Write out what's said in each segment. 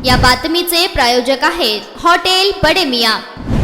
या बातमीचे प्रायोजक आहेत हॉटेल बडे मियां।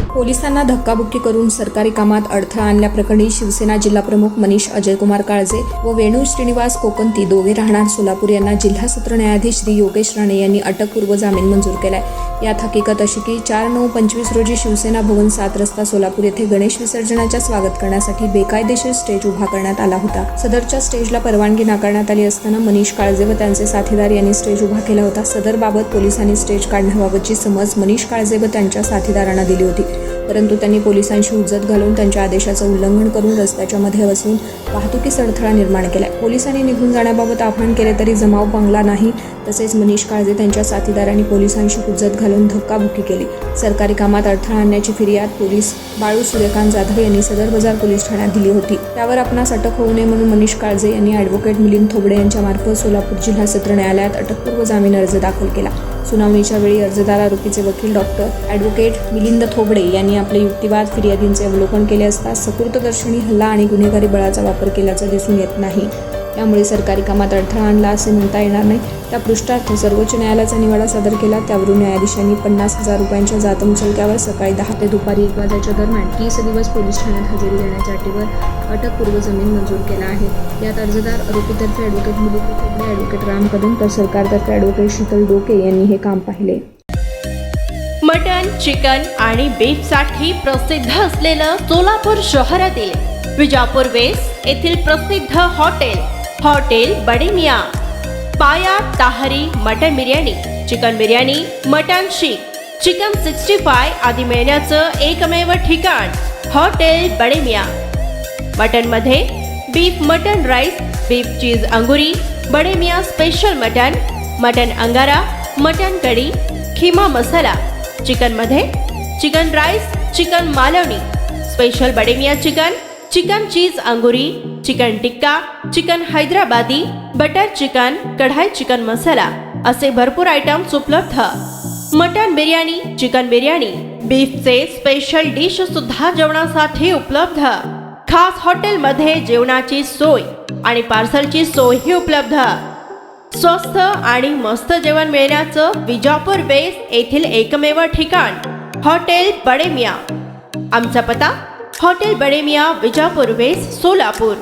पोलिसांना धक्काबुक्की करून सरकारी कामात अडथळा आणल्याप्रकरणी शिवसेना जिल्हाप्रमुख मनीष अजयकुमार काळजे व वेणू श्रीनिवास कोकंती दोघे राहणार सोलापूर यांना जिल्हा सत्र न्यायाधीश श्री योगेश राणे यांनी अटकपूर्व जामीन मंजूर केलाय। यात हकीकत अशी की 4/9/25 रोजी शिवसेना भवन 7 रस्ता सोलापूर येथे गणेश विसर्जनाच्या स्वागत करण्यासाठी बेकायदेशीर स्टेज उभा करण्यात आला होता। सदरच्या स्टेजला परवानगी नाकारण्यात आली असताना मनीष काळजे व त्यांचे साथीदार यांनी स्टेज उभा केला होता। सदर बाबत पोलिसांनी स्टेज काढण्याबाबतची समज मनीष काळजे व त्यांच्या साथीदारांना दिली होती, परंतु त्यांनी पोलिसांशी हुज्जत घालून त्यांच्या आदेशाचं उल्लंघन करून रस्त्याच्या मध्ये बसून वाहतुकीस अडथळा निर्माण केलाय। पोलिसांनी निघून जाण्याबाबत आवाहन केले तरी जमाव पांगला नाही। तसेच मनीष काळजे त्यांच्या साथीदारांनी पोलिसांशी हुज्जत घालून धक्काबुक्की केली। सरकारी कामात अडथळा आणण्याची फिर्याद पोलीस बाळू सूर्यकांत जाधव यांनी सदर बाजार पोलीस ठाण्यात दिली होती। त्यावर आपणास अटक होऊ नये म्हणून मनीष काळजे यांनी ॲडव्होकेट मिलिंद थोबडे यांच्यामार्फत सोलापूर जिल्हा सत्र न्यायालयात अटकपूर्व जामीन अर्ज दाखल केला। सुनावणीच्या वेळी अर्जदार आरोपीचे वकील डॉक्टर ॲडव्होकेट मिलिंद थोबडे यांनी आपले युक्तिवाद फिर्यादींचे अवलोकन केले असता सकृतदर्शनी हल्ला आणि गुन्हेगारी बळाचा वापर केल्याचं दिसून येत नाही। त्यामुळे सरकारी कामात अडथळा आणला असे म्हणता येणार नाही। त्या पृष्ठार्थ सर्वोच्च न्यायालयाचा निवाडा सादर केला। त्यावरून न्यायाधीशांनी 50,000 रुपयांच्या जातमुचलक्यावर सकाळी 10 ते दुपारी 1 वाजेच्या दरम्यान 30 दिवस पोलीस ठाण्यात हजेरी देण्याच्या अटीवर अटकपूर्व जामीन मंजूर केला आहे। यात अर्जदार आरोपीतर्फे ॲडव्होकेट मिलिंद थोबडे, ॲडव्होकेट राम कदम तर सरकारतर्फे ॲडव्होकेट शीतल डोके यांनी हे काम पाहिले। मटन, चिकन आणि बीफसाठी प्रसिद्ध असलेलं सोलापूर शहरातील विजापूर वेस्ट येथील प्रसिद्ध हॉटेल बडे मियां। पाया ताहरी mutton biryani, chicken biryani, mutton शीख, चिकन 65 आदी मिळण्याचं एकमेव ठिकाण हॉटेल बडे मियां। मटनमध्ये beef mutton rice, beef cheese अंगुरी, बडे मियां स्पेशल मटन अंगारा, मटन कढी, खिमा मसाला। चिकनमध्ये chicken rice, chicken Malvani, special Bade Miyan chicken cheese अंगुरी, chicken tikka, chicken Hyderabadi, butter chicken, kadai chicken masala असे भरपूर आयटम्स उपलब्ध। मटन बिर्याणी, चिकन बिर्याणी, बीफचे स्पेशल डिश सुद्धा जेवणासाठी उपलब्ध। खास हॉटेलमध्ये जेवणाची सोय आणि पार्सलची सोयही उपलब्ध। स्वस्त आणि मस्त जेवण मिळण्याचं विजापूर वेस्ट येथील एकमेव ठिकाण हॉटेल बडे मियां। आमचा पत्ता हॉटेल बडे मियां, विजापूर वेस्ट, सोलापूर।